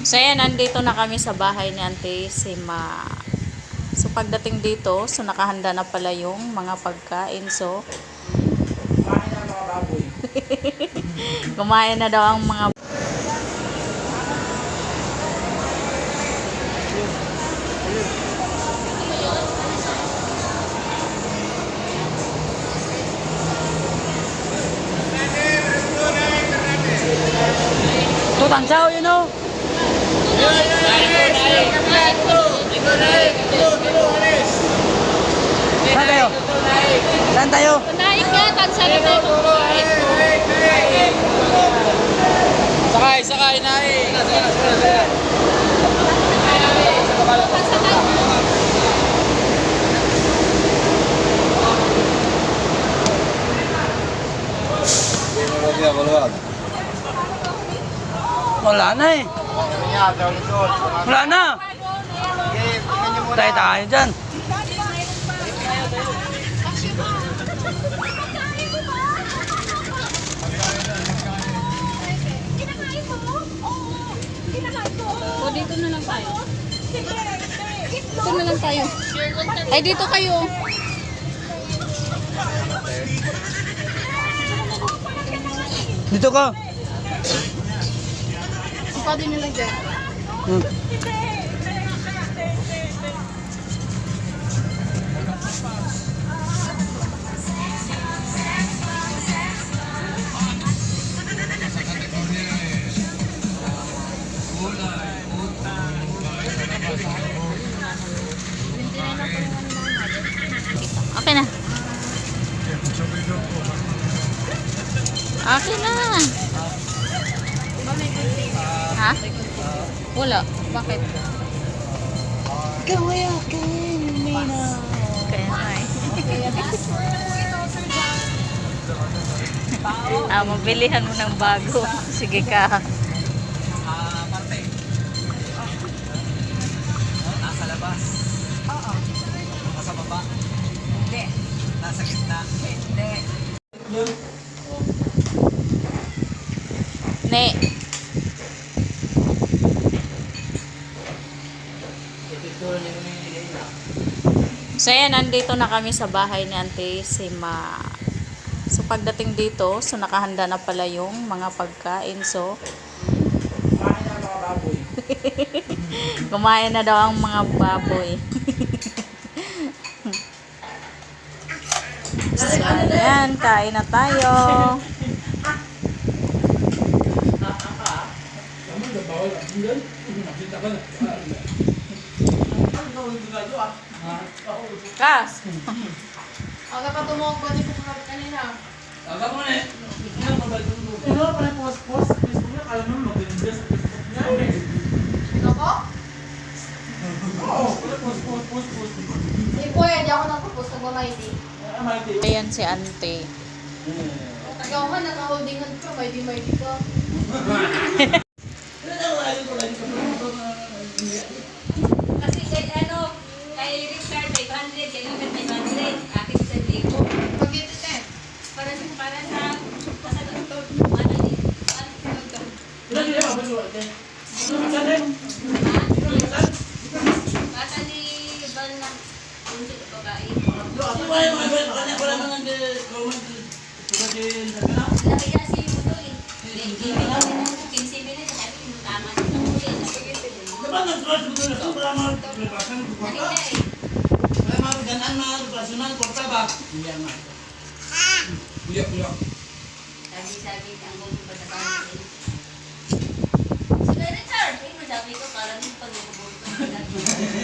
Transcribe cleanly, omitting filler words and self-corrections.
So ayan, nandito na kami sa bahay ni Auntie Sima. So pagdating dito, so nakahanda na pala yung mga pagkain. So kumain na daw ang mga tutang sao, you know? Saan tayo? Saan tayo? Naik nga, tansan na tayo. Sakay, naik. Wala na eh. Wala na. Tayo dyan. O, dito na lang tayo. Dito na lang tayo. Ay, dito kayo. Dito ka. Ang pwede nila dyan. okay na. Okay na. Ha? Wala. Bakit? Kaya mabilihan mo ng bago. Sige ka. Nasa labas. Oo. Nasa baba. Hindi. Nasa gitna. Hindi. Ne. So ayan, nandito na kami sa bahay ni Auntie Sima. So pagdating dito, so nakahanda na pala yung mga pagkain. So kumain na daw ang mga baboy. So ayan, kain na tayo. Kas. Aga pa tumawag ba ni Kukarap kanina? Agak mo na eh. Ano pala post-post? Facebook niya, kala mo maganda sa Facebook niya. Ito ko? Oo, pala post-post. Hindi po eh, di ako nagpo-post ng Mighty. Ayan si Auntie. Ikaw nga, naka-holdingan ka, Mighty ka. Kasi kay Richard 500, kay Lucas 500, akin sa libo. Pag-ito eh. Para sa doktor, ano ni? Ilan nila mabalo ate? Saan eh? Bata ni Bal na unsi ko babae. Nakaya si Budol eh. 15 minutes, sabi ko tama na ito. Kanina eh. Sabi ang gulong pa sa kanin. Si Richard, sabi ko parang pag-ubulto.